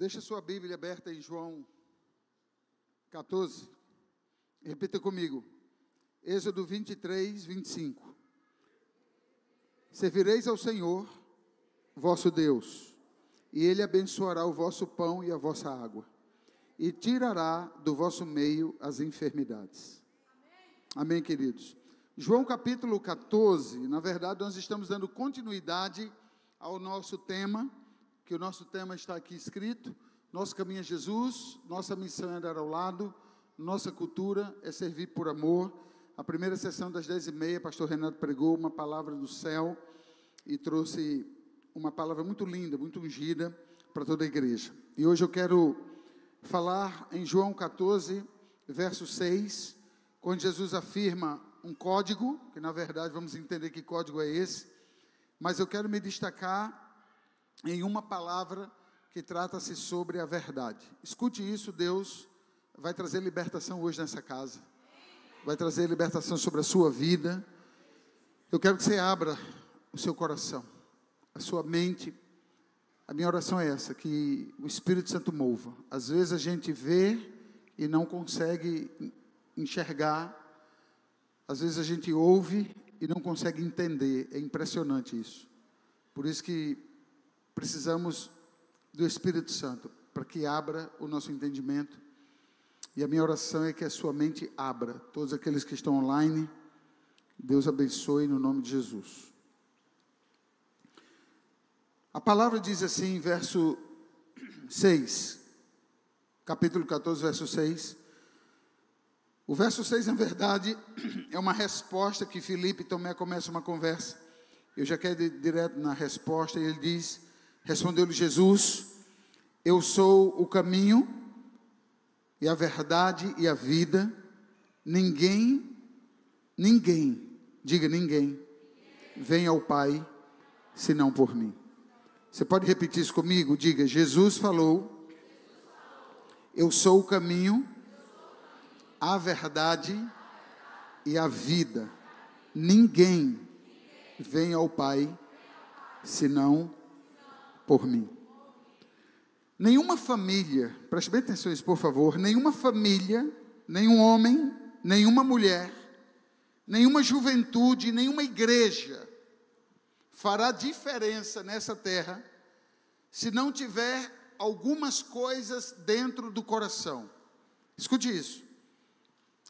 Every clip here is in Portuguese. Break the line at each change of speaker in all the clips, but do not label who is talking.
Deixa sua Bíblia aberta em João 14. Repita comigo. Êxodo 23, 25. Servireis ao Senhor, vosso Deus, e Ele abençoará o vosso pão e a vossa água, e tirará do vosso meio as enfermidades. Amém, queridos? João capítulo 14, na verdade nós estamos dando continuidade ao nosso tema, que o nosso tema está aqui escrito: nosso caminho é Jesus, nossa missão é andar ao lado, nossa cultura é servir por amor. A primeira sessão das 10h30, pastor Renato pregou uma palavra do céu e trouxe uma palavra muito linda, muito ungida para toda a igreja. E hoje eu quero falar em João 14, verso 6, quando Jesus afirma um código, que na verdade vamos entender que código é esse, mas eu quero me destacar em uma palavra que trata-se sobre a verdade. Escute isso, Deus vai trazer libertação hoje nessa casa, vai trazer libertação sobre a sua vida. Eu quero que você abra o seu coração, a sua mente. A minha oração é essa, que o Espírito Santo mova. Às vezes a gente vê e não consegue enxergar, às vezes a gente ouve e não consegue entender. É impressionante isso. Por isso que precisamos do Espírito Santo, para que abra o nosso entendimento. E a minha oração é que a sua mente abra. Todos aqueles que estão online, Deus abençoe no nome de Jesus. A palavra diz assim, verso 6, capítulo 14, verso 6. O verso 6, na verdade, é uma resposta que Filipe e Tomé começam uma conversa. Eu já quero ir direto na resposta, e ele diz: respondeu-lhe Jesus: eu sou o caminho e a verdade e a vida. Ninguém, diga ninguém, vem ao Pai senão por mim. Você pode repetir isso comigo? Diga: Jesus falou, eu sou o caminho, a verdade e a vida. Ninguém vem ao Pai senão por mim. Nenhuma família, preste bem atenção nisso, por favor, nenhuma família, nenhum homem, nenhuma mulher, nenhuma juventude, nenhuma igreja fará diferença nessa terra se não tiver algumas coisas dentro do coração. Escute isso.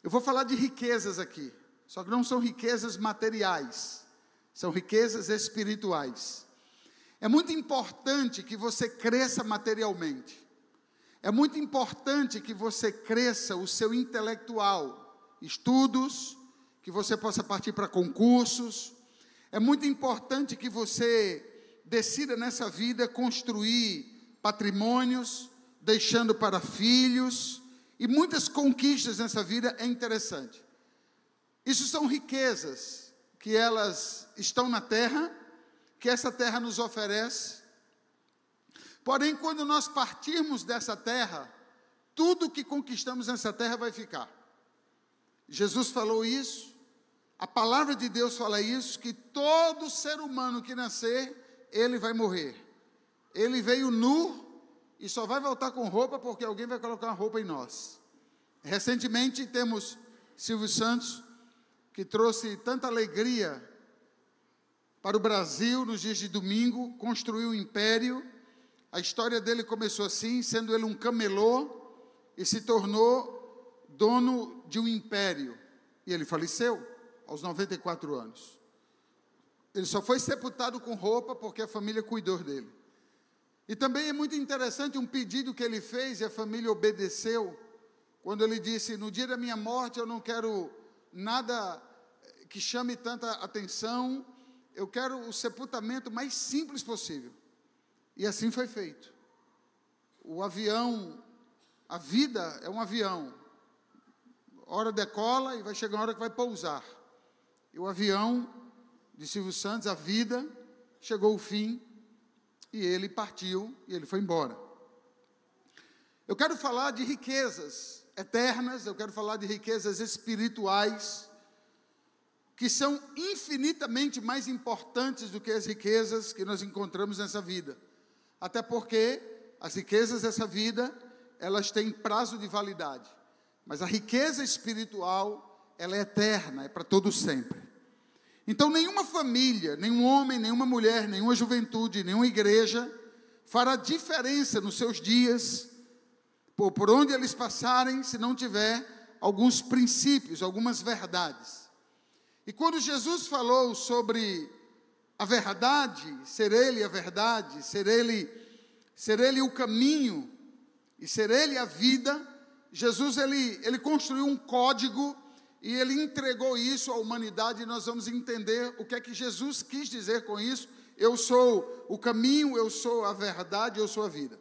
Eu vou falar de riquezas aqui, só que não são riquezas materiais, são riquezas espirituais. É muito importante que você cresça materialmente. É muito importante que você cresça o seu intelectual, estudos, que você possa partir para concursos. É muito importante que você decida nessa vida construir patrimônios, deixando para filhos, e muitas conquistas nessa vida. É interessante. Isso são riquezas que elas estão na terra, que essa terra nos oferece. Porém, quando nós partirmos dessa terra, tudo que conquistamos nessa terra vai ficar. Jesus falou isso, a palavra de Deus fala isso, que todo ser humano que nascer, ele vai morrer. Ele veio nu e só vai voltar com roupa porque alguém vai colocar uma roupa em nós. Recentemente temos Silvio Santos, que trouxe tanta alegria para o Brasil nos dias de domingo, construiu um império. A história dele começou assim, sendo ele um camelô, e se tornou dono de um império. E ele faleceu aos 94 anos. Ele só foi sepultado com roupa porque a família cuidou dele. E também é muito interessante um pedido que ele fez e a família obedeceu, quando ele disse: no dia da minha morte eu não quero nada que chame tanta atenção, eu quero o sepultamento mais simples possível. E assim foi feito. O avião, a vida é um avião. Hora decola e vai chegar uma hora que vai pousar. E o avião de Silvio Santos, a vida, chegou ao fim e ele partiu e ele foi embora. Eu quero falar de riquezas eternas, eu quero falar de riquezas espirituais, que são infinitamente mais importantes do que as riquezas que nós encontramos nessa vida. Até porque as riquezas dessa vida, elas têm prazo de validade. Mas a riqueza espiritual, ela é eterna, é para todo sempre. Então, nenhuma família, nenhum homem, nenhuma mulher, nenhuma juventude, nenhuma igreja fará diferença nos seus dias, por onde eles passarem, se não tiver alguns princípios, algumas verdades. E quando Jesus falou sobre a verdade, ser Ele a verdade, ser Ele o caminho e ser Ele a vida, Jesus ele construiu um código e Ele entregou isso à humanidade, e nós vamos entender o que é que Jesus quis dizer com isso. Eu sou o caminho, eu sou a verdade, eu sou a vida.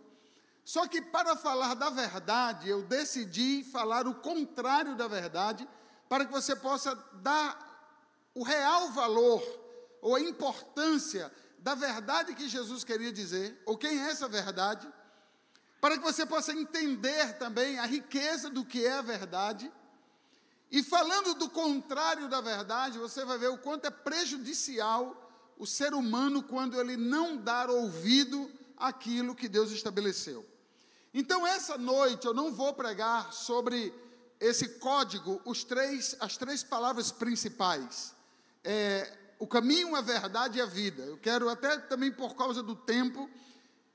Só que para falar da verdade, eu decidi falar o contrário da verdade, para que você possa dar o real valor ou a importância da verdade que Jesus queria dizer, ou quem é essa verdade, para que você possa entender também a riqueza do que é a verdade. E falando do contrário da verdade, você vai ver o quanto é prejudicial o ser humano quando ele não dar ouvido àquilo que Deus estabeleceu. Então, essa noite eu não vou pregar sobre esse código, as três palavras principais. O caminho, a verdade e a vida. Eu quero até também por causa do tempo,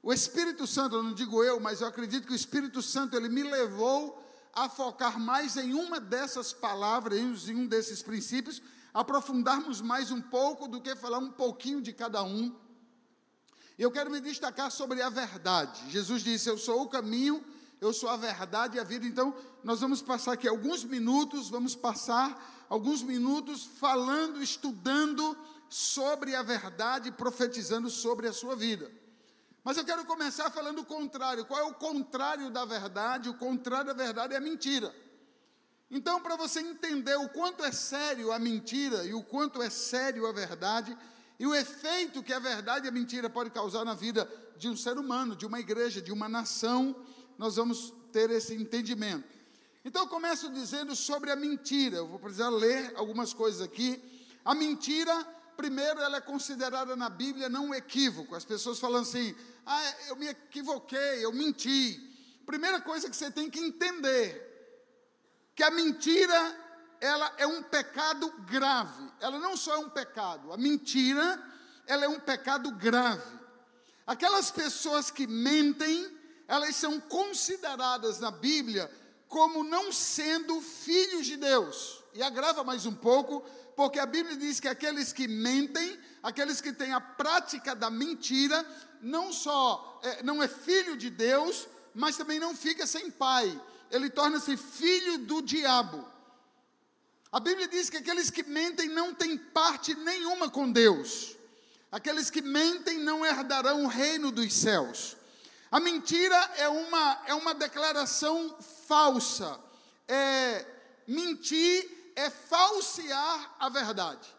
o Espírito Santo, eu não digo eu, mas eu acredito que o Espírito Santo, ele me levou a focar mais em uma dessas palavras, em um desses princípios, aprofundarmos mais um pouco do que falar um pouquinho de cada um. Eu quero me destacar sobre a verdade. Jesus disse, eu sou o caminho, eu sou a verdade e a vida. Então, nós vamos passar aqui alguns minutos, falando, estudando sobre a verdade, profetizando sobre a sua vida. Mas eu quero começar falando o contrário. Qual é o contrário da verdade? O contrário da verdade é a mentira. Então, para você entender o quanto é sério a mentira e o quanto é sério a verdade, e o efeito que a verdade e a mentira pode causar na vida de um ser humano, de uma igreja, de uma nação, nós vamos ter esse entendimento. Então, eu começo dizendo sobre a mentira. Eu vou precisar ler algumas coisas aqui. A mentira, primeiro, ela é considerada na Bíblia não um equívoco. As pessoas falam assim, eu me equivoquei, eu menti. Primeira coisa que você tem que entender, que a mentira, ela é um pecado grave. Ela não só é um pecado, a mentira, ela é um pecado grave. Aquelas pessoas que mentem, elas são consideradas na Bíblia como não sendo filhos de Deus. E agrava mais um pouco, porque a Bíblia diz que aqueles que mentem, aqueles que têm a prática da mentira, não só não é filho de Deus, mas também não fica sem pai. Ele torna-se filho do diabo. A Bíblia diz que aqueles que mentem não têm parte nenhuma com Deus. Aqueles que mentem não herdarão o reino dos céus. A mentira é uma declaração falsa. Mentir é falsear a verdade.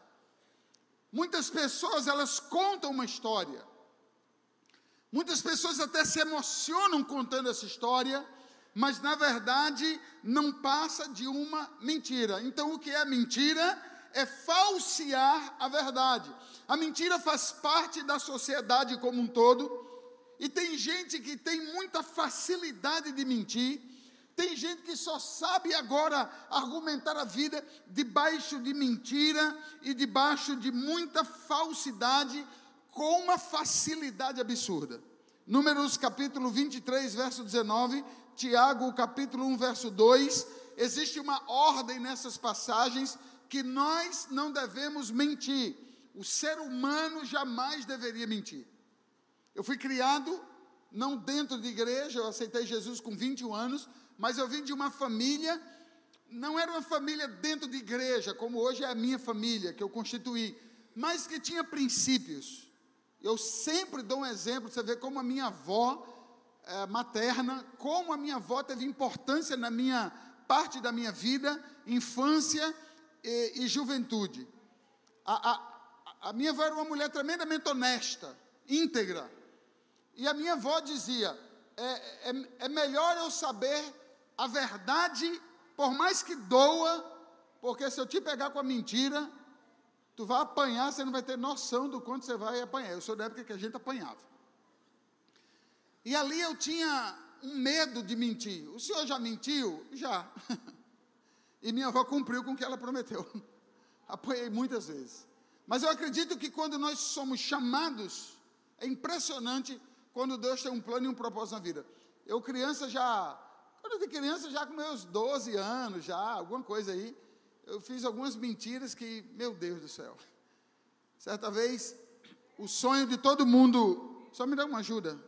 Muitas pessoas, elas contam uma história. Muitas pessoas até se emocionam contando essa história, mas na verdade não passa de uma mentira. Então, o que é mentira? É falsear a verdade. A mentira faz parte da sociedade como um todo, e tem gente que tem muita facilidade de mentir. Tem gente que só sabe agora argumentar a vida debaixo de mentira e debaixo de muita falsidade, com uma facilidade absurda. Números capítulo 23, verso 19, Tiago capítulo 1, verso 2, existe uma ordem nessas passagens que nós não devemos mentir. O ser humano jamais deveria mentir. Eu fui criado, não dentro de igreja, eu aceitei Jesus com 21 anos, mas eu vim de uma família, não era uma família dentro de igreja, como hoje é a minha família, que eu constituí, mas que tinha princípios. Eu sempre dou um exemplo, você vê como a minha avó materna, como a minha avó teve importância na minha parte da minha vida, infância e juventude. A minha avó era uma mulher tremendamente honesta, íntegra, e a minha avó dizia, é melhor eu saber a verdade, por mais que doa, porque se eu te pegar com a mentira, tu vai apanhar, você não vai ter noção do quanto você vai apanhar. Eu sou da época que a gente apanhava. E ali eu tinha um medo de mentir. O senhor já mentiu? Já. E minha avó cumpriu com o que ela prometeu. Apoiei muitas vezes. Mas eu acredito que quando nós somos chamados, é impressionante quando Deus tem um plano e um propósito na vida. Eu quando eu era criança, já com meus 12 anos, já, alguma coisa aí, eu fiz algumas mentiras que, meu Deus do céu. Certa vez, o sonho de todo mundo, só me dá uma ajuda.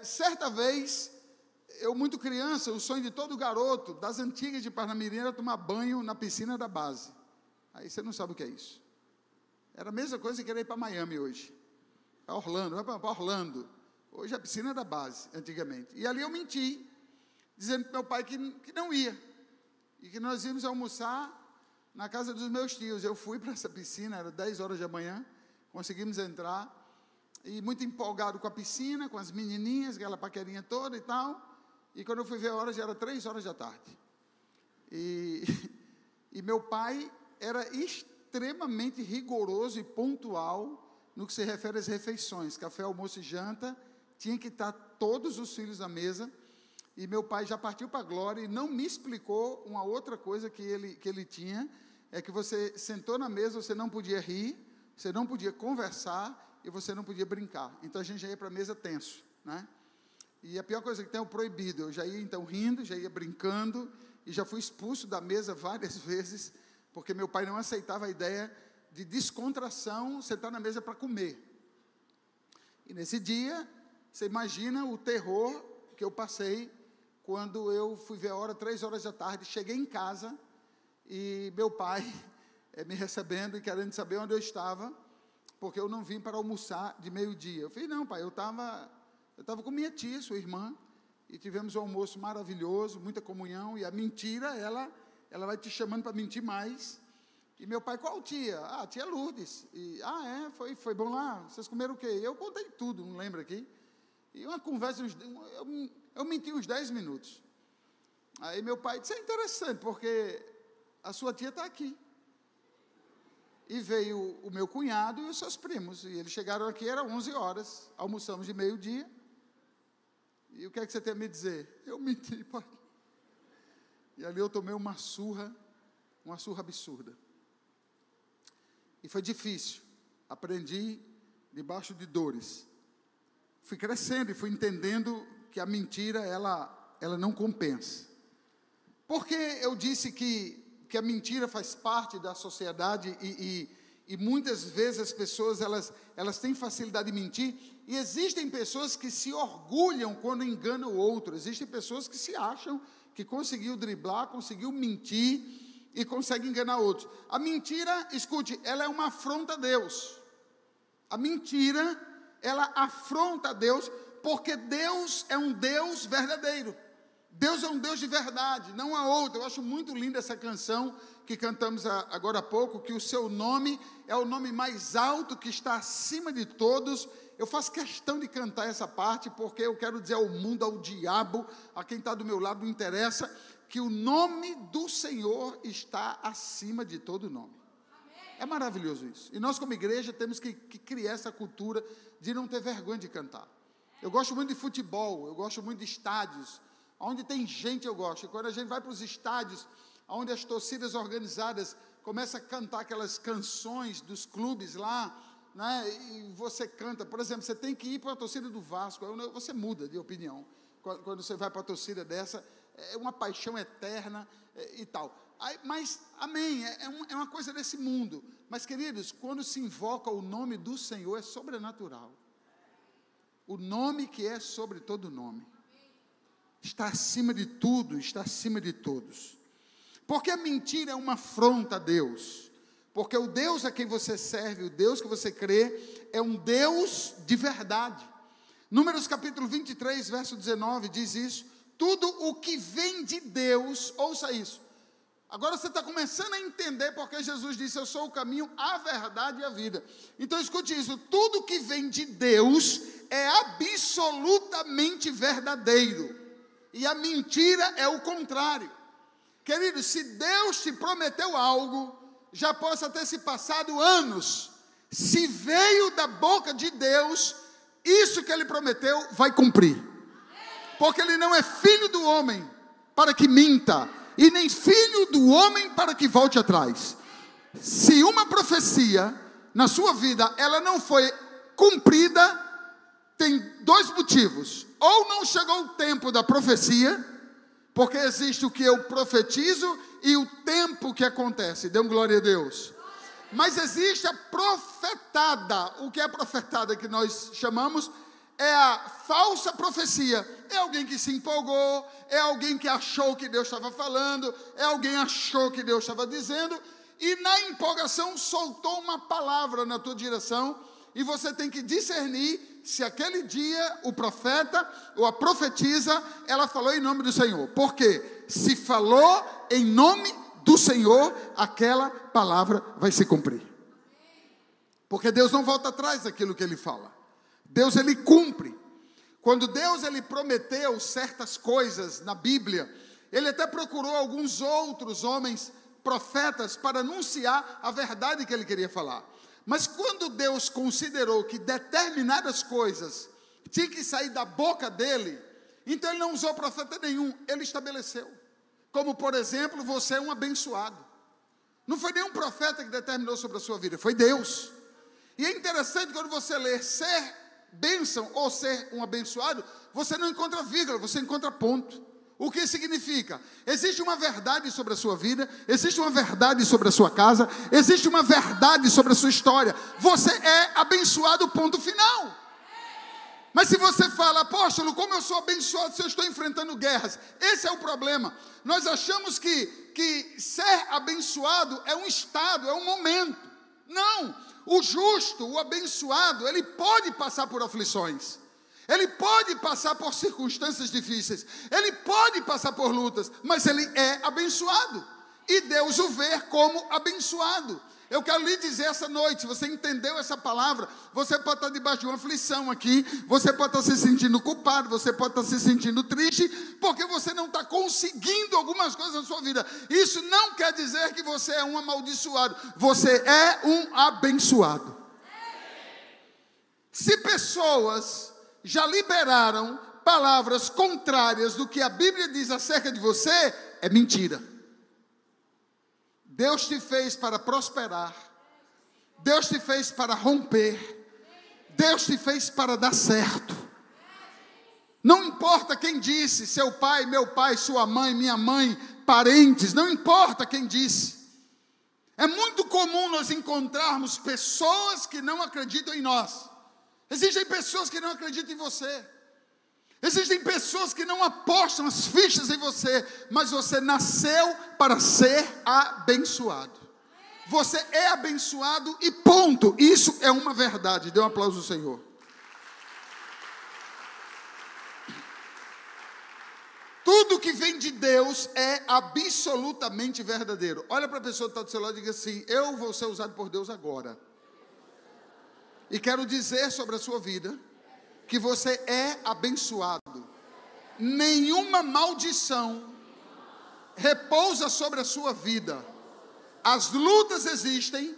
Certa vez, eu muito criança, o sonho de todo garoto, das antigas de Parnamirim, era tomar banho na piscina da base. Aí você não sabe o que é isso. Era a mesma coisa que querer ir para Miami hoje. Para Orlando, vai para Orlando. Hoje é a piscina da base, antigamente. E ali eu menti, dizendo para meu pai que não ia. E que nós íamos almoçar na casa dos meus tios. Eu fui para essa piscina, era 10 horas da manhã, conseguimos entrar. E muito empolgado com a piscina, com as menininhas, aquela paquerinha toda e tal. E quando eu fui ver a hora, já era 3 horas da tarde. E meu pai era extremamente rigoroso e pontual no que se refere às refeições. Café, almoço e janta, tinha que estar todos os filhos à mesa. E meu pai já partiu para a glória e não me explicou uma outra coisa que ele tinha, é que você sentou na mesa, você não podia rir, você não podia conversar e você não podia brincar. Então a gente já ia para a mesa tenso, né? E a pior coisa que tem é o proibido. Eu já ia então rindo, já ia brincando e já fui expulso da mesa várias vezes, porque meu pai não aceitava a ideia de descontração, sentar na mesa para comer. E nesse dia, você imagina o terror que eu passei quando eu fui ver a hora, 3 horas da tarde, cheguei em casa e meu pai me recebendo e querendo saber onde eu estava, porque eu não vim para almoçar de meio-dia. Eu falei, não, pai, eu estava com minha tia, sua irmã, e tivemos um almoço maravilhoso, muita comunhão, e a mentira, ela vai te chamando para mentir mais. E meu pai, qual tia? Ah, tia Lourdes. E, foi bom lá? Vocês comeram o quê? Eu contei tudo, não lembro aqui. E uma conversa, eu menti uns 10 minutos. Aí meu pai disse, é interessante, porque a sua tia está aqui. E veio o meu cunhado e os seus primos. E eles chegaram aqui, era 11 horas, almoçamos de meio-dia. E o que é que você tem a me dizer? Eu menti, pai. E ali eu tomei uma surra absurda. E foi difícil. Aprendi debaixo de dores. Fui crescendo e fui entendendo que a mentira, ela não compensa. Porque eu disse que a mentira faz parte da sociedade e muitas vezes as pessoas, elas têm facilidade de mentir, e existem pessoas que se orgulham quando enganam o outro, existem pessoas que se acham que conseguiu driblar, conseguiu mentir e consegue enganar outros. A mentira, escute, ela é uma afronta a Deus. A mentira, ela afronta a Deus, porque Deus é um Deus verdadeiro. Deus é um Deus de verdade, não há outro. Eu acho muito linda essa canção que cantamos agora há pouco, que o seu nome é o nome mais alto, que está acima de todos. Eu faço questão de cantar essa parte, porque eu quero dizer ao mundo, ao diabo, a quem está do meu lado, não interessa, que o nome do Senhor está acima de todo nome. É maravilhoso isso. E nós, como igreja, temos que criar essa cultura de não ter vergonha de cantar. Eu gosto muito de futebol, eu gosto muito de estádios. Onde tem gente eu gosto. E quando a gente vai para os estádios, onde as torcidas organizadas começam a cantar aquelas canções dos clubes lá, né, e você canta, por exemplo, você tem que ir para a torcida do Vasco, você muda de opinião. Quando você vai para a torcida dessa, é uma paixão eterna e tal. Mas, amém, é uma coisa desse mundo. Mas, queridos, quando se invoca o nome do Senhor, é sobrenatural. O nome que é sobre todo nome. Está acima de tudo, está acima de todos. Porque a mentira é uma afronta a Deus. Porque o Deus a quem você serve, o Deus que você crê, é um Deus de verdade. Números capítulo 23, verso 19, diz isso. Tudo o que vem de Deus, ouça isso. Agora você está começando a entender porque Jesus disse, eu sou o caminho, a verdade e a vida. Então escute isso, tudo que vem de Deus é absolutamente verdadeiro. E a mentira é o contrário. Querido, se Deus te prometeu algo, já possa ter se passado anos, se veio da boca de Deus, isso que ele prometeu vai cumprir. Porque ele não é filho do homem para que minta, e nem filho do homem para que volte atrás. Se uma profecia na sua vida, ela não foi cumprida, tem dois motivos: ou não chegou o tempo da profecia, porque existe o que eu profetizo e o tempo que acontece. Dê glória a Deus. Mas existe a profetada. O que é profetada que nós chamamos é a falsa profecia. É alguém que se empolgou, é alguém que achou que Deus estava falando, é alguém que achou que Deus estava dizendo, e na empolgação soltou uma palavra na tua direção, e você tem que discernir se aquele dia o profeta ou a profetisa, ela falou em nome do Senhor. Porque se falou em nome do Senhor, aquela palavra vai se cumprir. Porque Deus não volta atrás daquilo que Ele fala. Deus, Ele cumpre. Quando Deus, Ele prometeu certas coisas na Bíblia, Ele até procurou alguns outros homens, profetas, para anunciar a verdade que Ele queria falar. Mas quando Deus considerou que determinadas coisas tinham que sair da boca dEle, então Ele não usou profeta nenhum, Ele estabeleceu. Como, por exemplo, você é um abençoado. Não foi nenhum profeta que determinou sobre a sua vida, foi Deus. E é interessante quando você lê ser bênção ou ser um abençoado, você não encontra vírgula, você encontra ponto. O que significa? Existe uma verdade sobre a sua vida, existe uma verdade sobre a sua casa, existe uma verdade sobre a sua história. Você é abençoado, ponto final. Mas se você fala, apóstolo, como eu sou abençoado se eu estou enfrentando guerras? Esse é o problema. Nós achamos que ser abençoado é um estado, é um momento. Não, o justo, o abençoado, ele pode passar por aflições. Ele pode passar por circunstâncias difíceis, ele pode passar por lutas, mas ele é abençoado, e Deus o vê como abençoado. Eu quero lhe dizer essa noite, se você entendeu essa palavra, você pode estar debaixo de uma aflição aqui, você pode estar se sentindo culpado, você pode estar se sentindo triste, porque você não está conseguindo algumas coisas na sua vida. Isso não quer dizer que você é um amaldiçoado, você é um abençoado. Se pessoas já liberaram palavras contrárias do que a Bíblia diz acerca de você, é mentira. Deus te fez para prosperar, Deus te fez para romper, Deus te fez para dar certo. Não importa quem disse, seu pai, meu pai, sua mãe, minha mãe, parentes, não importa quem disse. É muito comum nós encontrarmos pessoas que não acreditam em nós. Existem pessoas que não acreditam em você. Existem pessoas que não apostam as fichas em você, mas você nasceu para ser abençoado. Você é abençoado e ponto. Isso é uma verdade. Dê um aplauso ao Senhor. Tudo que vem de Deus é absolutamente verdadeiro. Olha para a pessoa que está do seu lado e diga assim: eu vou ser usado por Deus agora. E quero dizer sobre a sua vida que você é abençoado. Nenhuma maldição repousa sobre a sua vida. As lutas existem,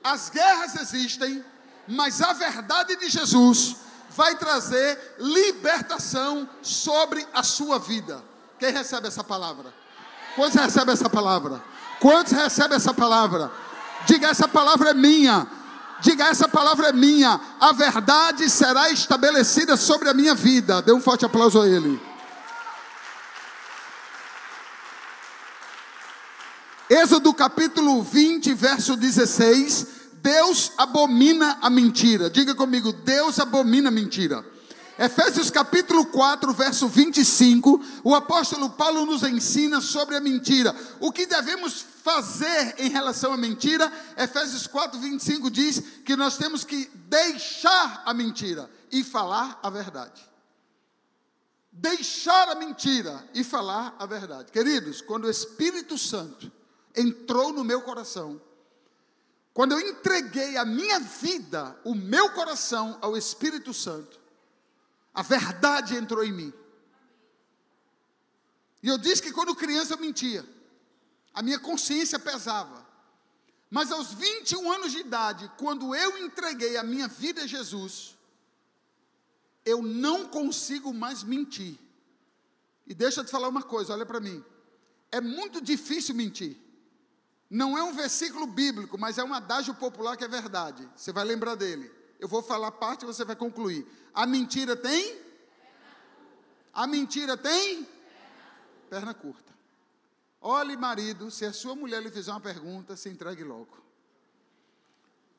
as guerras existem, mas a verdade de Jesus vai trazer libertação sobre a sua vida. Quem recebe essa palavra? Quantos recebem essa palavra? Quantos recebem essa palavra? Diga: essa palavra é minha. Diga: essa palavra é minha. A verdade será estabelecida sobre a minha vida. Dê um forte aplauso a ele. Êxodo capítulo 20, verso 16. Deus abomina a mentira. Diga comigo: Deus abomina a mentira. Efésios capítulo 4, verso 25. O apóstolo Paulo nos ensina sobre a mentira. O que devemos fazer em relação à mentira? Efésios 4, 25 diz que nós temos que deixar a mentira e falar a verdade. Deixar a mentira e falar a verdade. Queridos, quando o Espírito Santo entrou no meu coração, quando eu entreguei a minha vida, o meu coração ao Espírito Santo, a verdade entrou em mim. E eu disse que quando criança eu mentia, a minha consciência pesava. Mas aos 21 anos de idade, quando eu entreguei a minha vida a Jesus, eu não consigo mais mentir. E deixa eu te falar uma coisa, olha para mim. É muito difícil mentir. Não é um versículo bíblico, mas é um adágio popular que é verdade. Você vai lembrar dele. Eu vou falar parte e você vai concluir. A mentira tem? A mentira tem? Perna curta. Olhe, marido, se a sua mulher lhe fizer uma pergunta, se entregue logo.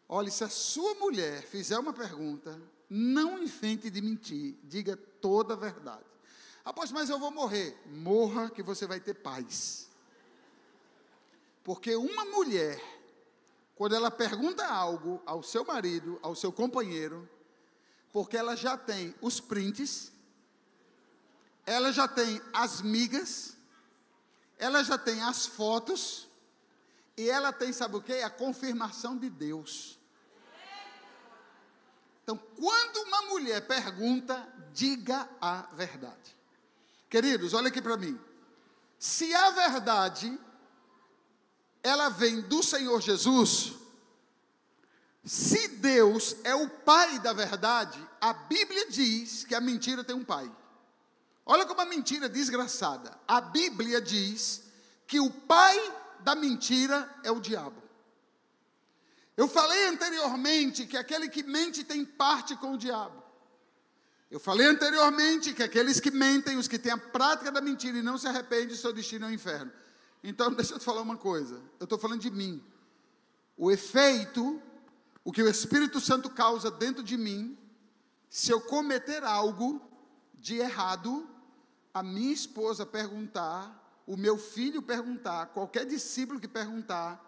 Olhe, se a sua mulher fizer uma pergunta, não invente de mentir, diga toda a verdade. Apóstolo, mas eu vou morrer. Morra que você vai ter paz. Porque uma mulher, quando ela pergunta algo ao seu marido, ao seu companheiro, porque ela já tem os prints, ela já tem as migas, ela já tem as fotos, e ela tem, sabe o quê? A confirmação de Deus. Então, quando uma mulher pergunta, diga a verdade. Queridos, olha aqui para mim. Se a verdade, ela vem do Senhor Jesus, se Deus é o pai da verdade, a Bíblia diz que a mentira tem um pai. Olha como a mentira é desgraçada. A Bíblia diz que o pai da mentira é o diabo. Eu falei anteriormente que aquele que mente tem parte com o diabo. Eu falei anteriormente que aqueles que mentem, os que têm a prática da mentira e não se arrependem, seu destino é o inferno. Então, deixa eu te falar uma coisa. Eu estou falando de mim. O efeito, o que o Espírito Santo causa dentro de mim, se eu cometer algo de errado, a minha esposa perguntar, o meu filho perguntar, qualquer discípulo que perguntar,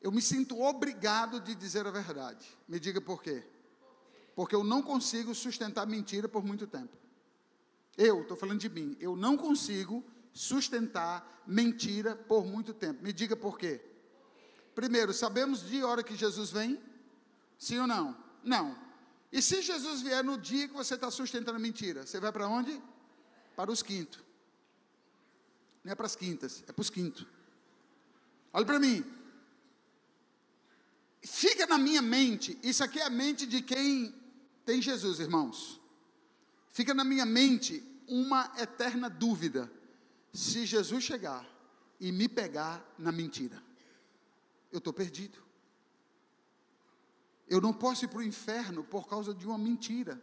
eu me sinto obrigado de dizer a verdade. Me diga por quê? Porque eu não consigo sustentar mentira por muito tempo. Eu estou falando de mim. Eu não consigo sustentar mentira por muito tempo. Me diga por quê? Primeiro, sabemos de hora que Jesus vem? Sim ou não? Não. E se Jesus vier no dia que você está sustentando mentira, você vai para onde? Para os quintos. Não é para as quintas, é para os quintos. Olha para mim. Fica na minha mente, isso aqui é a mente de quem tem Jesus, irmãos. Fica na minha mente uma eterna dúvida. Se Jesus chegar e me pegar na mentira, eu estou perdido. Eu não posso ir para o inferno por causa de uma mentira.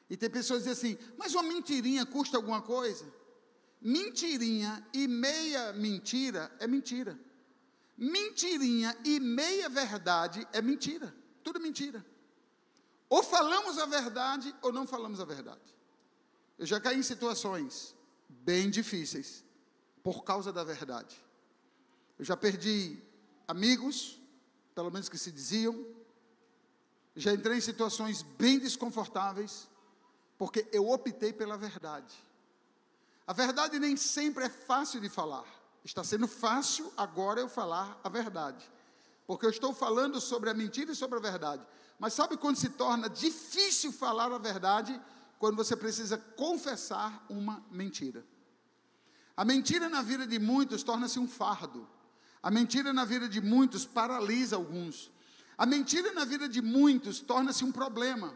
E tem pessoas que dizem assim, mas uma mentirinha custa alguma coisa? Mentirinha e meia mentira é mentira. Mentirinha e meia verdade é mentira. Tudo mentira. Ou falamos a verdade ou não falamos a verdade. Eu já caí em situações bem difíceis por causa da verdade. Eu já perdi amigos, pelo menos que se diziam. Já entrei em situações bem desconfortáveis porque eu optei pela verdade. A verdade nem sempre é fácil de falar. Está sendo fácil agora eu falar a verdade, porque eu estou falando sobre a mentira e sobre a verdade. Mas sabe quando se torna difícil falar a verdade? Quando você precisa confessar uma mentira. A mentira na vida de muitos torna-se um fardo. A mentira na vida de muitos paralisa alguns. A mentira na vida de muitos torna-se um problema.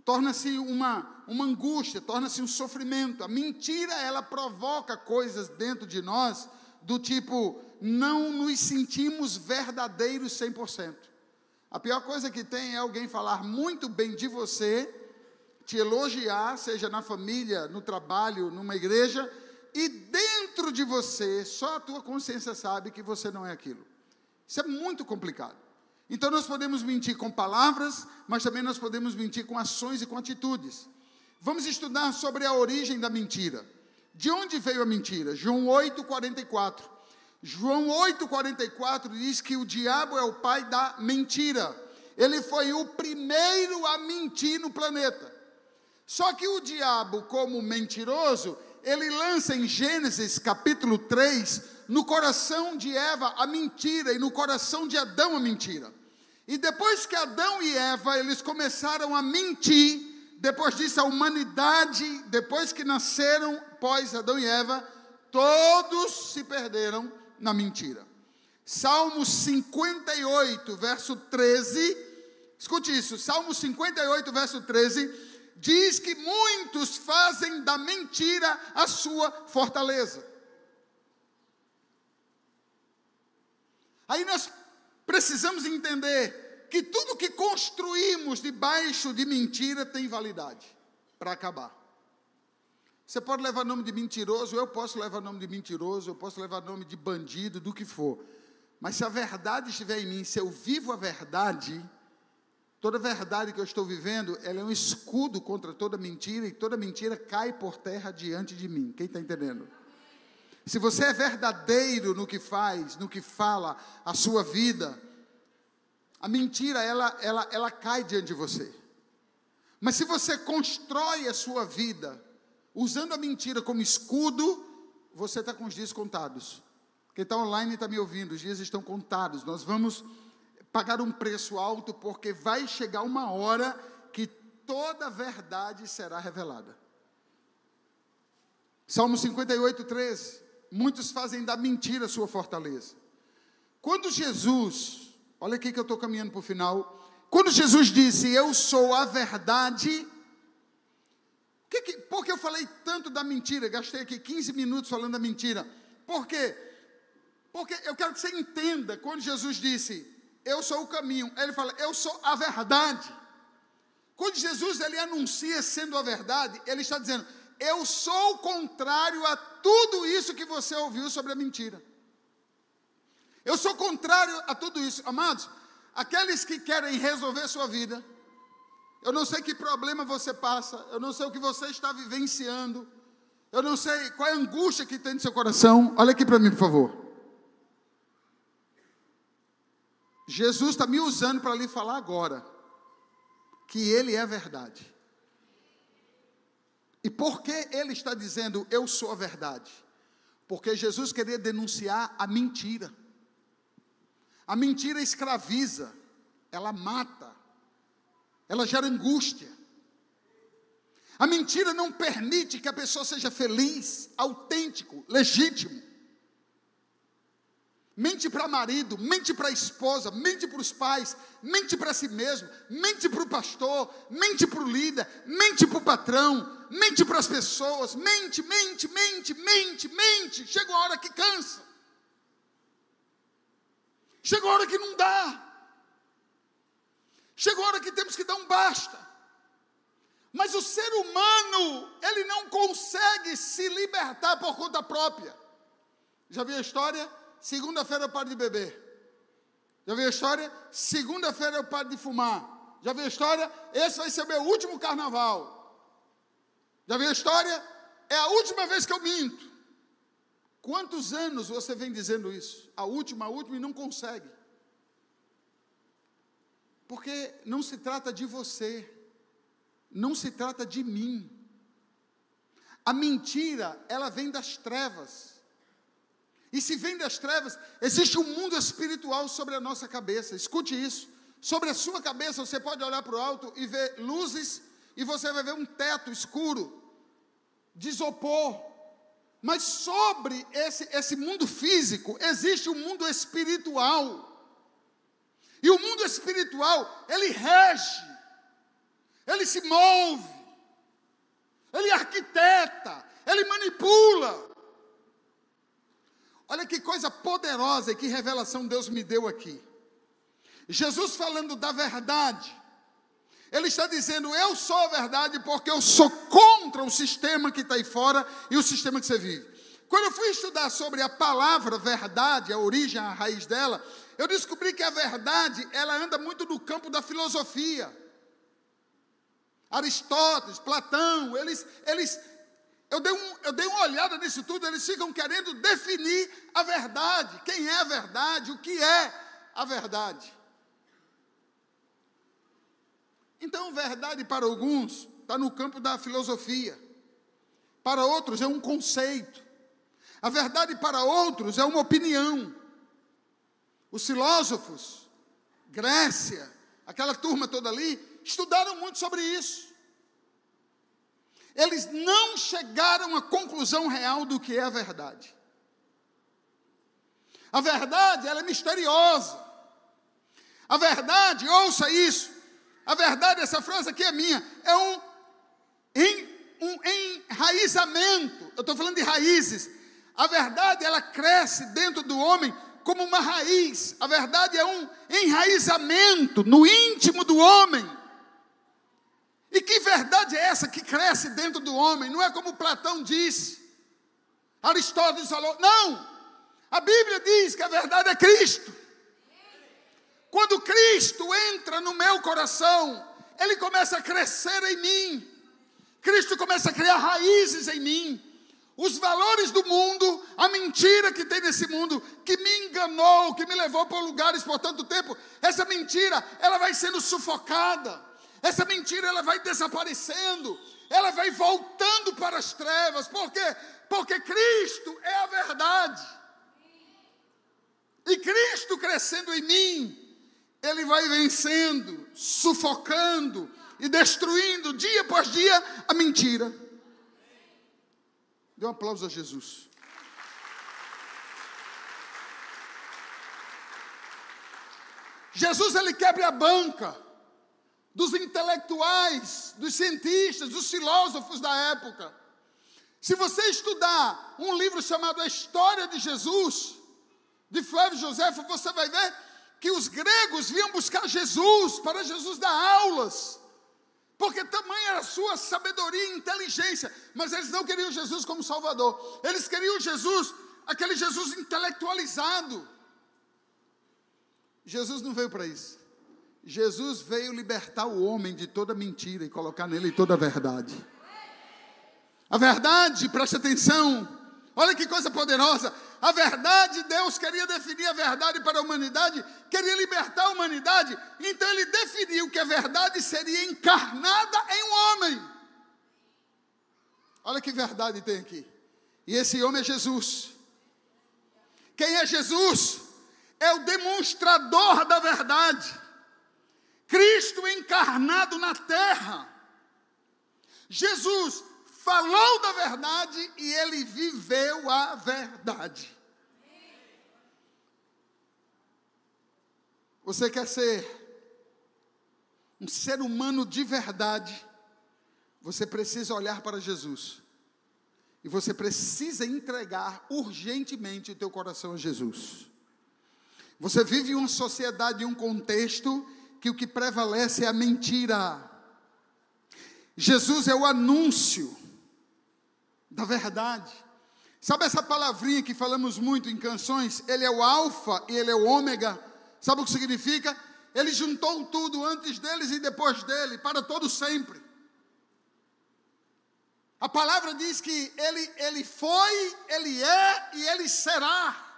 Torna-se uma angústia, torna-se um sofrimento. A mentira, ela provoca coisas dentro de nós, do tipo, não nos sentimos verdadeiros 100%. A pior coisa que tem é alguém falar muito bem de você, te elogiar, seja na família, no trabalho, numa igreja, e dentro de você, só a tua consciência sabe que você não é aquilo. Isso é muito complicado. Então nós podemos mentir com palavras, mas também nós podemos mentir com ações e com atitudes. Vamos estudar sobre a origem da mentira. De onde veio a mentira? João 8,44. João 8,44 diz que o diabo é o pai da mentira. Ele foi o primeiro a mentir no planeta. Só que o diabo, como mentiroso, ele lança em Gênesis capítulo 3, no coração de Eva a mentira e no coração de Adão a mentira. E depois que Adão e Eva, eles começaram a mentir, depois disso a humanidade, depois que nasceram, pós Adão e Eva, todos se perderam na mentira. Salmo 58, verso 13, escute isso, Salmo 58, verso 13, diz que muitos fazem da mentira a sua fortaleza. Aí nós precisamos entender que tudo que construímos debaixo de mentira tem validade para acabar. Você pode levar nome de mentiroso, eu posso levar nome de mentiroso, eu posso levar nome de bandido, do que for. Mas se a verdade estiver em mim, se eu vivo a verdade, toda verdade que eu estou vivendo, ela é um escudo contra toda mentira, e toda mentira cai por terra diante de mim. Quem está entendendo? Se você é verdadeiro no que faz, no que fala, a sua vida, a mentira, ela cai diante de você. Mas se você constrói a sua vida, usando a mentira como escudo, você está com os dias contados. Quem está online está me ouvindo, os dias estão contados. Nós vamos pagar um preço alto, porque vai chegar uma hora que toda a verdade será revelada. Salmo 58, 13. Muitos fazem da mentira sua fortaleza. Quando Jesus, olha aqui que eu estou caminhando para o final. Quando Jesus disse, eu sou a verdade. Por que eu falei tanto da mentira? Gastei aqui 15 minutos falando da mentira. Por quê? Porque eu quero que você entenda, quando Jesus disse, eu sou o caminho, ele fala, eu sou a verdade. Quando Jesus ele anuncia sendo a verdade, ele está dizendo, eu sou o contrário a tudo isso que você ouviu sobre a mentira. Eu sou contrário a tudo isso. Amados, aqueles que querem resolver sua vida, eu não sei que problema você passa, eu não sei o que você está vivenciando, eu não sei qual é a angústia que tem no seu coração. Olha aqui para mim, por favor. Jesus está me usando para lhe falar agora que Ele é a verdade. E por que Ele está dizendo, eu sou a verdade? Porque Jesus queria denunciar a mentira. A mentira escraviza, ela mata, ela gera angústia. A mentira não permite que a pessoa seja feliz, autêntico, legítimo. Mente para marido, mente para a esposa, mente para os pais, mente para si mesmo, mente para o pastor, mente para o líder, mente para o patrão, mente para as pessoas, mente. Chega uma hora que cansa. Chega uma hora que não dá. Chega uma hora que temos que dar um basta. Mas o ser humano, ele não consegue se libertar por conta própria. Já viu a história? Segunda-feira eu paro de beber. Já viu a história? Segunda-feira eu paro de fumar. Já viu a história? Esse vai ser o meu último carnaval. Já viu a história? É a última vez que eu minto. Quantos anos você vem dizendo isso? A última e não consegue. Porque não se trata de você. Não se trata de mim. A mentira, ela vem das trevas. E se vem das trevas, existe um mundo espiritual sobre a nossa cabeça. Escute isso. Sobre a sua cabeça, você pode olhar para o alto e ver luzes, e você vai ver um teto escuro, de isopor. Mas sobre esse mundo físico, existe um mundo espiritual. E o mundo espiritual, ele rege, ele se move, ele arquiteta, ele manipula. Olha que coisa poderosa e que revelação Deus me deu aqui. Jesus falando da verdade, Ele está dizendo, eu sou a verdade porque eu sou contra o sistema que está aí fora e o sistema que você vive. Quando eu fui estudar sobre a palavra verdade, a origem, a raiz dela, eu descobri que a verdade, ela anda muito no campo da filosofia. Aristóteles, Platão, eu dei uma olhada nisso tudo, eles ficam querendo definir a verdade. Quem é a verdade? O que é a verdade? Então, verdade para alguns está no campo da filosofia. Para outros é um conceito. A verdade para outros é uma opinião. Os filósofos, Grécia, aquela turma toda ali, estudaram muito sobre isso. Eles não chegaram à conclusão real do que é a verdade. A verdade, ela é misteriosa. A verdade, ouça isso. A verdade, essa frase aqui é minha, é um enraizamento. Eu estou falando de raízes. A verdade, ela cresce dentro do homem como uma raiz. A verdade é um enraizamento no íntimo do homem. E que verdade é essa que cresce dentro do homem? Não é como Platão disse, Aristóteles falou. Não! A Bíblia diz que a verdade é Cristo. Quando Cristo entra no meu coração, Ele começa a crescer em mim. Cristo começa a criar raízes em mim. Os valores do mundo, a mentira que tem nesse mundo, que me enganou, que me levou por lugares por tanto tempo, essa mentira, ela vai sendo sufocada. Essa mentira, ela vai desaparecendo. Ela vai voltando para as trevas. Por quê? Porque Cristo é a verdade. E Cristo crescendo em mim, Ele vai vencendo, sufocando e destruindo dia após dia a mentira. Dê um aplauso a Jesus. Jesus, Ele quebra a banca dos intelectuais, dos cientistas, dos filósofos da época. Se você estudar um livro chamado A História de Jesus, de Flávio Joséfo, você vai ver que os gregos vinham buscar Jesus, para Jesus dar aulas, porque tamanha era a sua sabedoria e inteligência, mas eles não queriam Jesus como Salvador, eles queriam Jesus, aquele Jesus intelectualizado. Jesus não veio para isso. Jesus veio libertar o homem de toda mentira e colocar nele toda a verdade. A verdade, preste atenção, olha que coisa poderosa. A verdade, Deus queria definir a verdade para a humanidade, queria libertar a humanidade, então Ele definiu que a verdade seria encarnada em um homem. Olha que verdade tem aqui. E esse homem é Jesus. Quem é Jesus? É o demonstrador da verdade. Cristo encarnado na terra. Jesus falou da verdade e Ele viveu a verdade. Você quer ser um ser humano de verdade? Você precisa olhar para Jesus. E você precisa entregar urgentemente o teu coração a Jesus. Você vive em uma sociedade, em um contexto que o que prevalece é a mentira. Jesus é o anúncio da verdade. Sabe essa palavrinha que falamos muito em canções? Ele é o alfa e Ele é o ômega. Sabe o que significa? Ele juntou tudo antes deles e depois dele, para todo sempre. A palavra diz que Ele foi, Ele é e Ele será.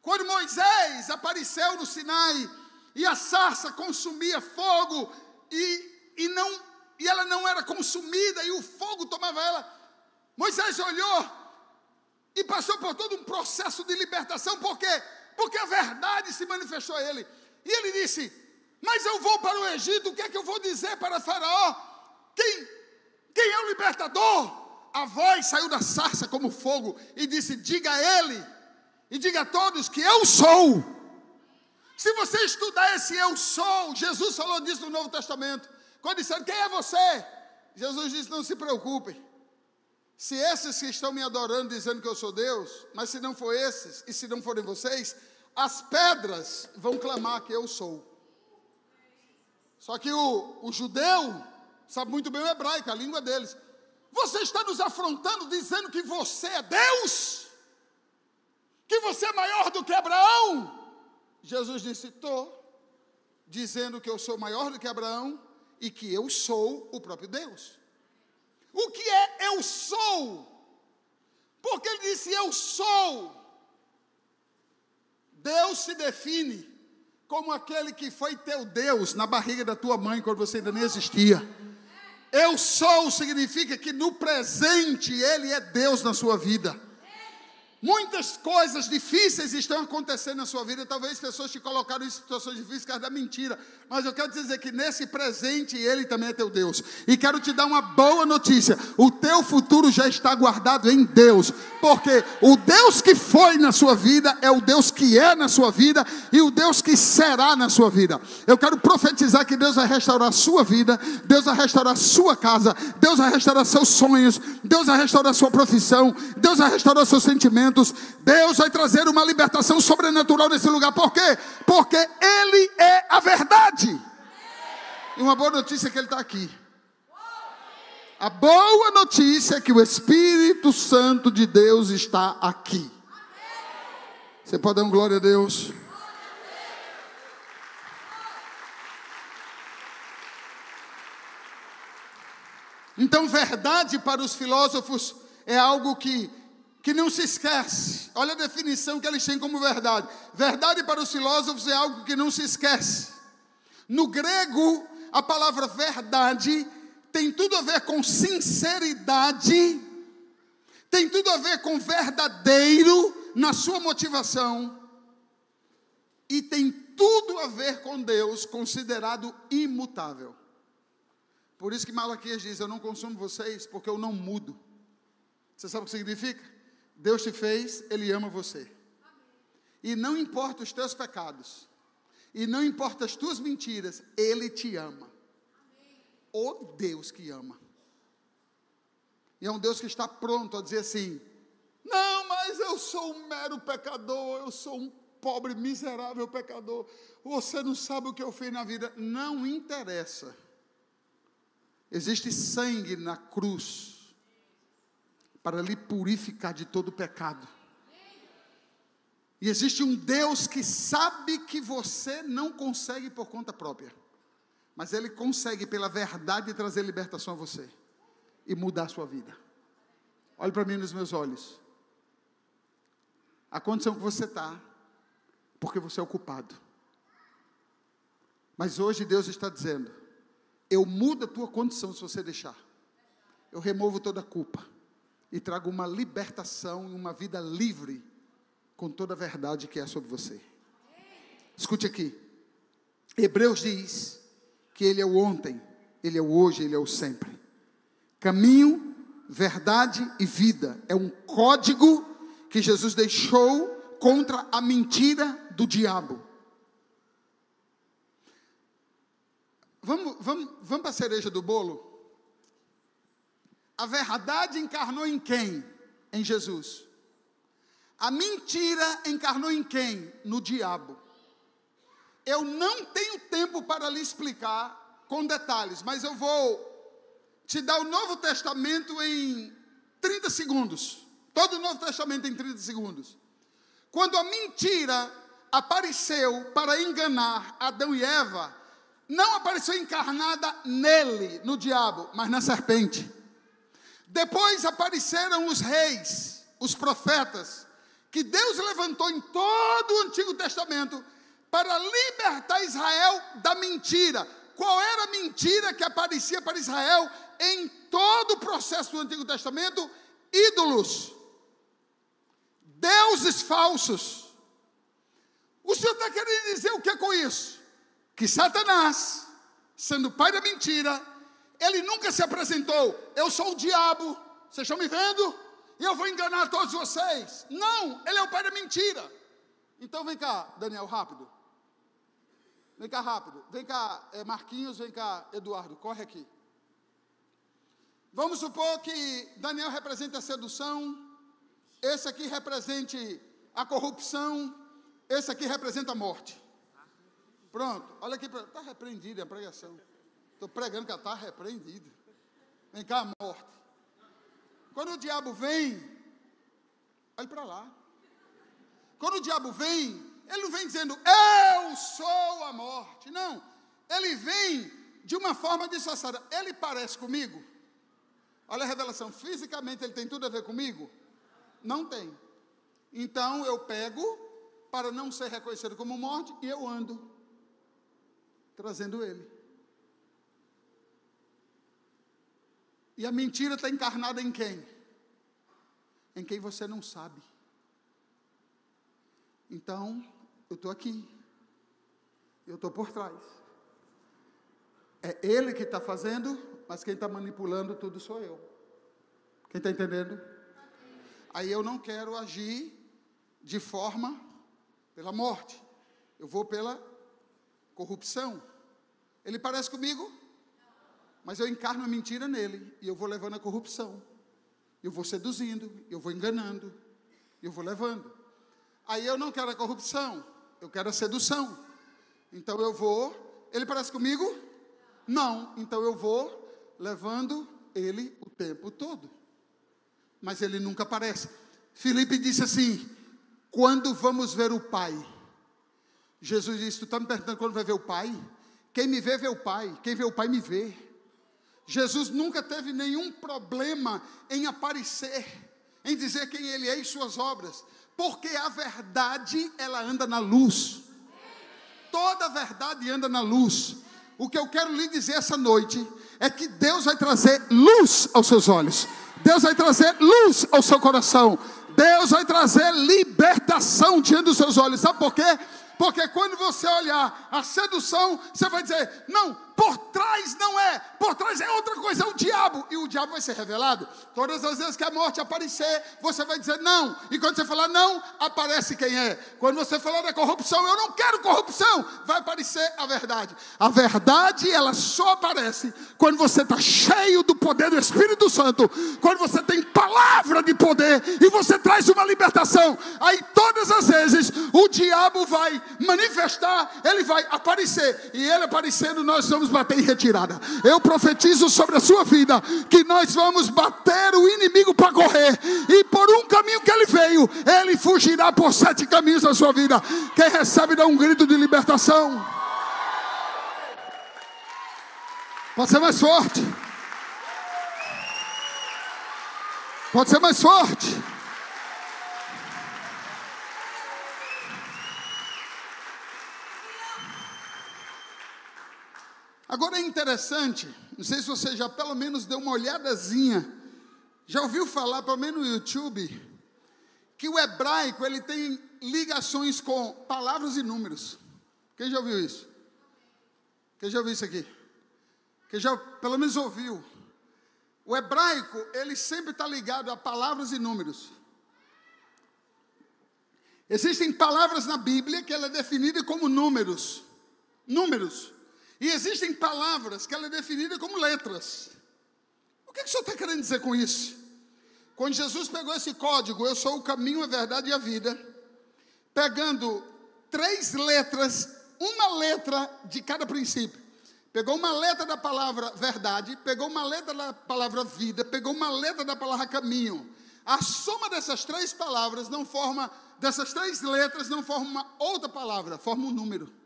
Quando Moisés apareceu no Sinai e a sarça consumia fogo e ela não era consumida e o fogo tomava ela, Moisés olhou e passou por todo um processo de libertação. Por quê? Porque a verdade se manifestou a ele. E ele disse: mas eu vou para o Egito, o que é que eu vou dizer para Faraó? Quem é o libertador? A voz saiu da sarça como fogo e disse: diga a ele e diga a todos que eu sou. Se você estudar esse eu sou, Jesus falou disso no Novo Testamento. Quando disseram: quem é você? Jesus disse: não se preocupem. Se esses que estão me adorando dizendo que eu sou Deus, mas se não for esses, e se não forem vocês, as pedras vão clamar que eu sou. Só que o judeu sabe muito bem o hebraico, a língua deles. Você está nos afrontando dizendo que você é Deus? Que você é maior do que Abraão? Jesus disse: estou dizendo que eu sou maior do que Abraão e que eu sou o próprio Deus. O que é eu sou? Porque ele disse eu sou. Deus se define como aquele que foi teu Deus na barriga da tua mãe quando você ainda nem existia. Eu sou significa que no presente Ele é Deus na sua vida. Muitas coisas difíceis estão acontecendo na sua vida. Talvez pessoas te colocaram em situações difíceis por causa da mentira. Mas eu quero dizer que nesse presente Ele também é teu Deus. E quero te dar uma boa notícia. O teu futuro já está guardado em Deus. Porque o Deus que foi na sua vida é o Deus que é na sua vida e o Deus que será na sua vida. Eu quero profetizar que Deus vai restaurar a sua vida, Deus vai restaurar a sua casa, Deus vai restaurar seus sonhos, Deus vai restaurar a sua profissão, Deus vai restaurar seus sentimentos. Deus vai trazer uma libertação sobrenatural nesse lugar. Por quê? Porque Ele é a verdade. E uma boa notícia é que Ele está aqui. A boa notícia é que o Espírito Santo de Deus está aqui. Você pode dar um glória a Deus? Então, verdade para os filósofos é algo que não se esquece. Olha a definição que eles têm como verdade. Verdade para os filósofos é algo que não se esquece. No grego, a palavra verdade tem tudo a ver com sinceridade, tem tudo a ver com verdadeiro na sua motivação, e tem tudo a ver com Deus, considerado imutável. Por isso que Malaquias diz: eu não consumo vocês porque eu não mudo. Você sabe o que significa? Deus te fez, Ele ama você. E não importa os teus pecados, e não importa as tuas mentiras, Ele te ama. O Deus que ama. E é um Deus que está pronto a dizer assim: não, mas eu sou um mero pecador, eu sou um pobre, miserável pecador, você não sabe o que eu fiz na vida. Não interessa. Existe sangue na cruz para lhe purificar de todo pecado. E existe um Deus que sabe que você não consegue por conta própria, mas Ele consegue pela verdade trazer libertação a você e mudar a sua vida. Olhe para mim nos meus olhos. A condição que você está, porque você é o culpado. Mas hoje Deus está dizendo: eu mudo a tua condição se você deixar. Eu removo toda a culpa e trago uma libertação, uma vida livre, com toda a verdade que é sobre você. Escute aqui. Hebreus diz que Ele é o ontem, Ele é o hoje, Ele é o sempre. Caminho, verdade e vida. É um código que Jesus deixou contra a mentira do diabo. Vamos para a cereja do bolo? A verdade encarnou em quem? Em Jesus. A mentira encarnou em quem? No diabo. Eu não tenho tempo para lhe explicar com detalhes, mas eu vou te dar o Novo Testamento em 30 segundos. Todo o Novo Testamento em 30 segundos. Quando a mentira apareceu para enganar Adão e Eva, não apareceu encarnada nele, no diabo, mas na serpente. Depois apareceram os reis, os profetas, que Deus levantou em todo o Antigo Testamento para libertar Israel da mentira. Qual era a mentira que aparecia para Israel em todo o processo do Antigo Testamento? Ídolos, deuses falsos. O Senhor está querendo dizer o que com isso? Que Satanás, sendo pai da mentira, ele nunca se apresentou: eu sou o diabo, vocês estão me vendo? E eu vou enganar todos vocês. Não, ele é o pai da mentira. Então vem cá, Daniel, rápido. Vem cá rápido. Vem cá, Marquinhos, vem cá, Eduardo, corre aqui. Vamos supor que Daniel representa a sedução, esse aqui represente a corrupção, esse aqui representa a morte. Pronto, olha aqui, está repreendida a pregação. Estou pregando que ela está repreendida. Vem cá, a morte. Quando o diabo vem, olhe para lá. Quando o diabo vem, ele não vem dizendo: eu sou a morte. Não, ele vem de uma forma disfarçada. Ele parece comigo? Olha a revelação, fisicamente ele tem tudo a ver comigo? Não tem. Então eu pego, para não ser reconhecido como morte, e eu ando, trazendo ele. E a mentira está encarnada em quem? Em quem você não sabe. Então, eu estou aqui. Eu estou por trás. É ele que está fazendo, mas quem está manipulando tudo sou eu. Quem está entendendo? Aí eu não quero agir de forma pela morte. Eu vou pela corrupção. Ele parece comigo, mas eu encarno a mentira nele. E eu vou levando a corrupção. Eu vou seduzindo, eu vou enganando, eu vou levando. Aí eu não quero a corrupção, eu quero a sedução. Então eu vou, ele parece comigo? Não, então eu vou levando ele o tempo todo. Mas ele nunca aparece. Filipe disse assim: quando vamos ver o Pai? Jesus disse: tu está me perguntando quando vai ver o Pai? Quem me vê, vê o Pai. Quem vê o Pai, me vê. Jesus nunca teve nenhum problema em aparecer, em dizer quem Ele é e suas obras. Porque a verdade, ela anda na luz. Toda a verdade anda na luz. O que eu quero lhe dizer essa noite é que Deus vai trazer luz aos seus olhos. Deus vai trazer luz ao seu coração. Deus vai trazer libertação diante dos seus olhos. Sabe por quê? Porque quando você olhar a sedução, você vai dizer: não, por trás não é, por trás é outra coisa, é o diabo. E o diabo vai ser revelado. Todas as vezes que a morte aparecer, você vai dizer não. E quando você falar não, aparece quem é. Quando você falar da corrupção, eu não quero corrupção, vai aparecer a verdade. A verdade, ela só aparece quando você está cheio do poder do Espírito Santo. Quando você tem palavra de poder e você traz uma libertação. Aí todas as vezes o diabo vai manifestar, ele vai aparecer. E ele aparecendo, nós vamos bater em retirada. Eu profetizo sobre a sua vida que nós vamos bater o inimigo para correr, e por um caminho que ele veio, ele fugirá por 7 caminhos da sua vida. Quem recebe dá um grito de libertação. Pode ser mais forte. Pode ser mais forte. Agora é interessante, não sei se você já pelo menos deu uma olhadazinha, já ouviu falar, pelo menos no YouTube, que o hebraico, ele tem ligações com palavras e números. Quem já ouviu isso? Quem já ouviu isso aqui? Quem já pelo menos ouviu? O hebraico, ele sempre está ligado a palavras e números. Existem palavras na Bíblia que ela é definida como números. Números. E existem palavras que ela é definida como letras. O que o senhor está querendo dizer com isso? Quando Jesus pegou esse código, eu sou o caminho, a verdade e a vida, pegando 3 letras, uma letra de cada princípio. Pegou uma letra da palavra verdade, pegou uma letra da palavra vida, pegou uma letra da palavra caminho. A soma dessas 3 palavras não forma, dessas 3 letras não forma uma outra palavra, forma um número.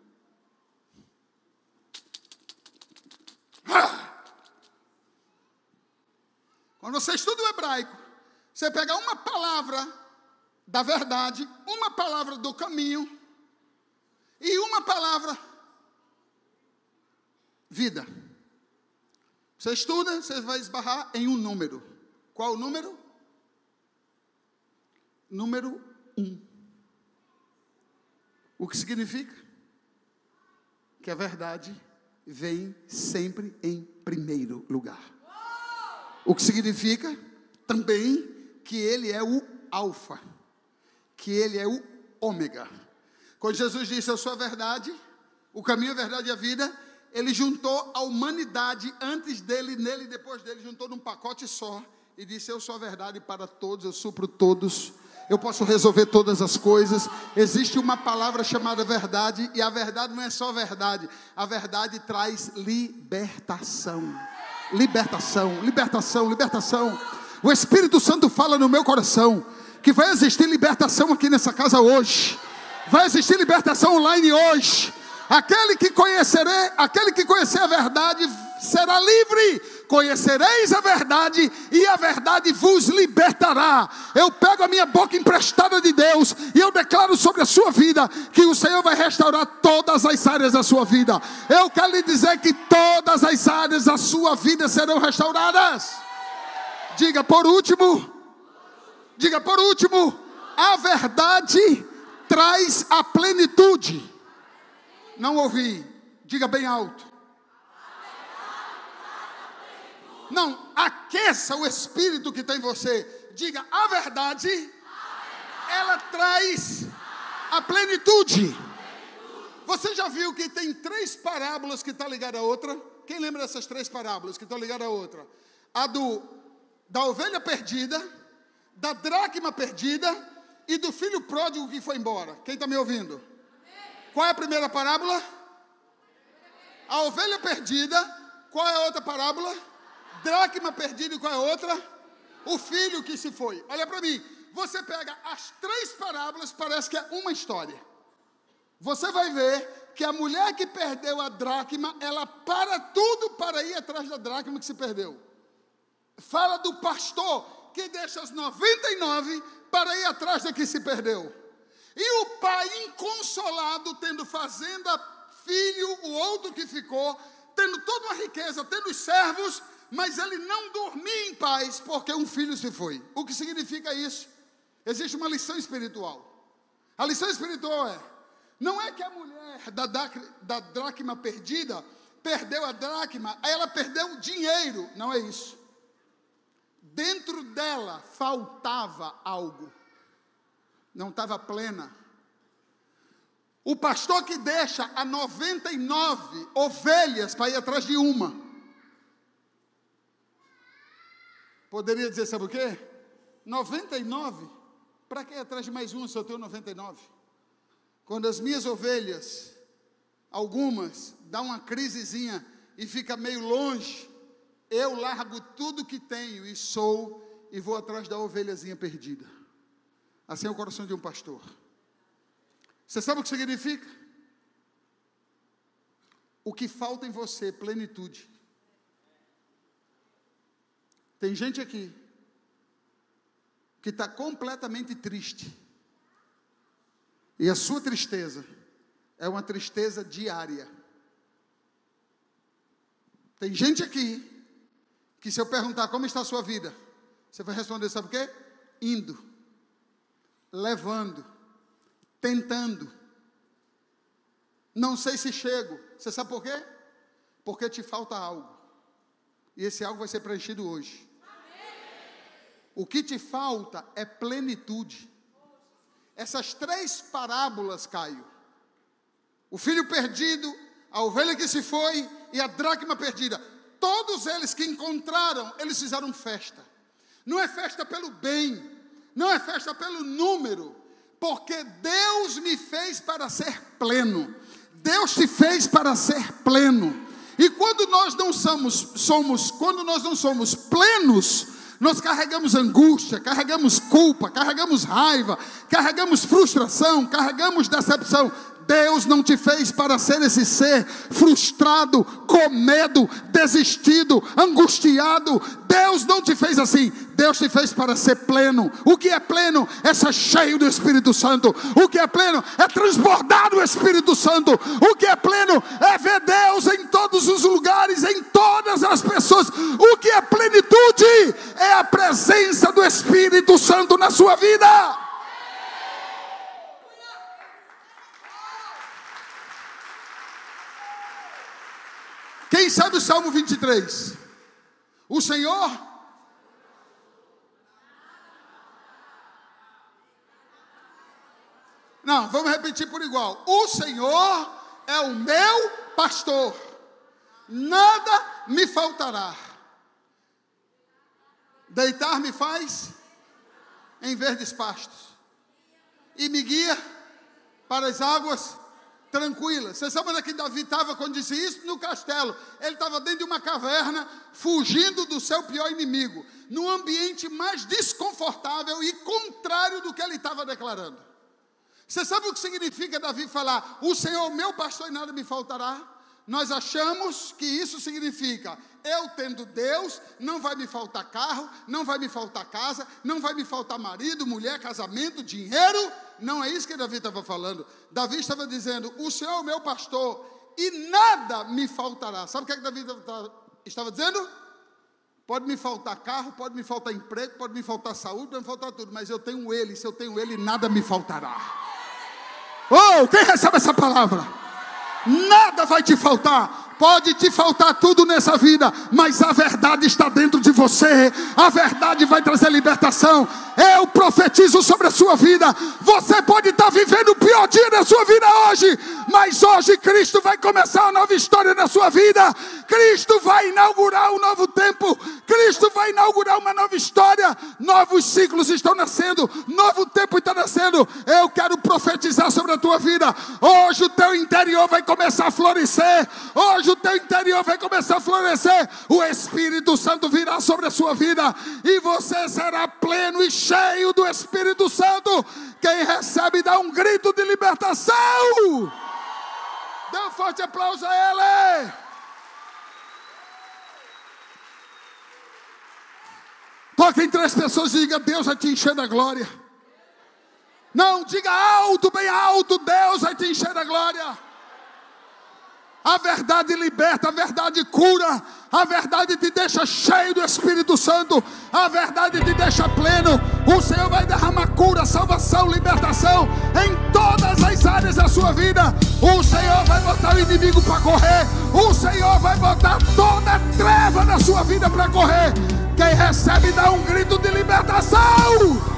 Quando você estuda o hebraico, você pega uma palavra da verdade, uma palavra do caminho e uma palavra vida. Você estuda, você vai esbarrar em um número. Qual o número? Número 1. O que significa? Que a verdade vem sempre em primeiro lugar. O que significa também que ele é o alfa, que ele é o ômega. Quando Jesus disse eu sou a verdade, o caminho, a verdade e a vida, ele juntou a humanidade antes dele, nele e depois dele, juntou num pacote só e disse eu sou a verdade para todos, eu supro todos, eu posso resolver todas as coisas. Existe uma palavra chamada verdade, e a verdade não é só verdade, a verdade traz libertação. Libertação, libertação, libertação. O Espírito Santo fala no meu coração que vai existir libertação aqui nessa casa hoje. Vai existir libertação online hoje. Aquele que conhecer a verdade será livre. Conhecereis a verdade e a verdade vos libertará. Eu pego a minha boca emprestada de Deus e eu declaro sobre a sua vida que o Senhor vai restaurar todas as áreas da sua vida. Eu quero lhe dizer que todas as áreas da sua vida serão restauradas. Diga por último, a verdade traz a plenitude. Não ouvi, diga bem alto. Não, aqueça o espírito que tem em você. Diga, a verdade, ela traz a plenitude. Você já viu que tem 3 parábolas que estão ligadas a outra? Quem lembra dessas 3 parábolas que estão ligadas a outra? A da ovelha perdida, da dracma perdida e do filho pródigo que foi embora. Quem está me ouvindo? Qual é a primeira parábola? A ovelha perdida. Qual é a outra parábola? Dracma perdida. E qual é a outra? O filho que se foi. Olha para mim. Você pega as 3 parábolas, parece que é uma história. Você vai ver que a mulher que perdeu a dracma, ela para tudo para ir atrás da dracma que se perdeu. Fala do pastor que deixa as 99 para ir atrás da que se perdeu. E o pai inconsolado, tendo fazenda, filho, o outro que ficou, tendo toda uma riqueza, tendo os servos, mas ele não dormia em paz, porque um filho se foi. O que significa isso? Existe uma lição espiritual. A lição espiritual não é que a mulher da dracma perdida perdeu a dracma, aí ela perdeu o dinheiro. Não é isso. Dentro dela faltava algo. Não estava plena. O pastor que deixa a 99 ovelhas para ir atrás de uma. Poderia dizer, sabe o quê? 99? Para que ir atrás de mais uma se eu tenho 99? Quando as minhas ovelhas, algumas, dão uma crisezinha e fica meio longe, eu largo tudo que tenho e vou atrás da ovelhazinha perdida. Assim é o coração de um pastor. Você sabe o que significa? O que falta em você, plenitude. Tem gente aqui que está completamente triste. E a sua tristeza é uma tristeza diária. Tem gente aqui que, se eu perguntar como está a sua vida, você vai responder, sabe o quê? Indo, levando, tentando. Não sei se chego. Você sabe por quê? Porque te falta algo. E esse algo vai ser preenchido hoje. O que te falta é plenitude. Essas 3 parábolas, Caio, o filho perdido, a ovelha que se foi e a dracma perdida, todos eles que encontraram, eles fizeram festa. Não é festa pelo bem, não é festa pelo número, porque Deus me fez para ser pleno. Deus te fez para ser pleno. E quando nós não somos plenos, nós carregamos angústia, carregamos culpa, carregamos raiva, carregamos frustração, carregamos decepção. Deus não te fez para ser esse ser frustrado, com medo, desistido, angustiado. Deus não te fez assim. Deus te fez para ser pleno. O que é pleno é ser cheio do Espírito Santo. O que é pleno é transbordar do Espírito Santo. O que é pleno é ver Deus em todos os lugares, em todas as pessoas. O que é plenitude é a presença do Espírito Santo na sua vida. Quem sabe o Salmo 23? O Senhor... Não, vamos repetir por igual. O Senhor é o meu pastor. Nada me faltará. Deitar-me faz em verdes pastos. E me guia para as águas tranquila. Você sabe onde é que Davi estava quando disse isso? No castelo. Ele estava dentro de uma caverna, fugindo do seu pior inimigo, num ambiente mais desconfortável e contrário do que ele estava declarando. Você sabe o que significa Davi falar, o Senhor meu pastor e nada me faltará? Nós achamos que isso significa, eu tendo Deus, não vai me faltar carro, não vai me faltar casa, não vai me faltar marido, mulher, casamento, dinheiro. Não é isso que Davi estava falando. Davi estava dizendo, o Senhor é o meu pastor e nada me faltará. Sabe o que é que Davi estava dizendo? Pode me faltar carro, pode me faltar emprego, pode me faltar saúde, pode me faltar tudo, mas eu tenho Ele, se eu tenho Ele, nada me faltará. Oh, quem recebe essa palavra? Nada vai te faltar. Pode te faltar tudo nessa vida, mas a verdade está dentro de você. A verdade vai trazer libertação. Eu profetizo sobre a sua vida. Você pode estar vivendo o pior dia da sua vida hoje, mas hoje Cristo vai começar uma nova história na sua vida. Cristo vai inaugurar um novo tempo. Cristo vai inaugurar uma nova história. Novos ciclos estão nascendo. Novo tempo está nascendo. Eu quero profetizar sobre a tua vida. Hoje o teu interior vai começar a florescer. Hoje o teu interior vai começar a florescer. O Espírito Santo virá sobre a sua vida e você será pleno e cheio do Espírito Santo. Quem recebe dá um grito de libertação. Dê um forte aplauso a Ele. Toque em 3 pessoas e diga: Deus vai te encher da glória. Não, diga alto, bem alto: Deus vai te encher da glória. A verdade liberta, a verdade cura, a verdade te deixa cheio do Espírito Santo, a verdade te deixa pleno. O Senhor vai derramar cura, salvação, libertação em todas as áreas da sua vida. O Senhor vai botar o inimigo para correr. O Senhor vai botar toda a treva na sua vida para correr. Quem recebe dá um grito de libertação.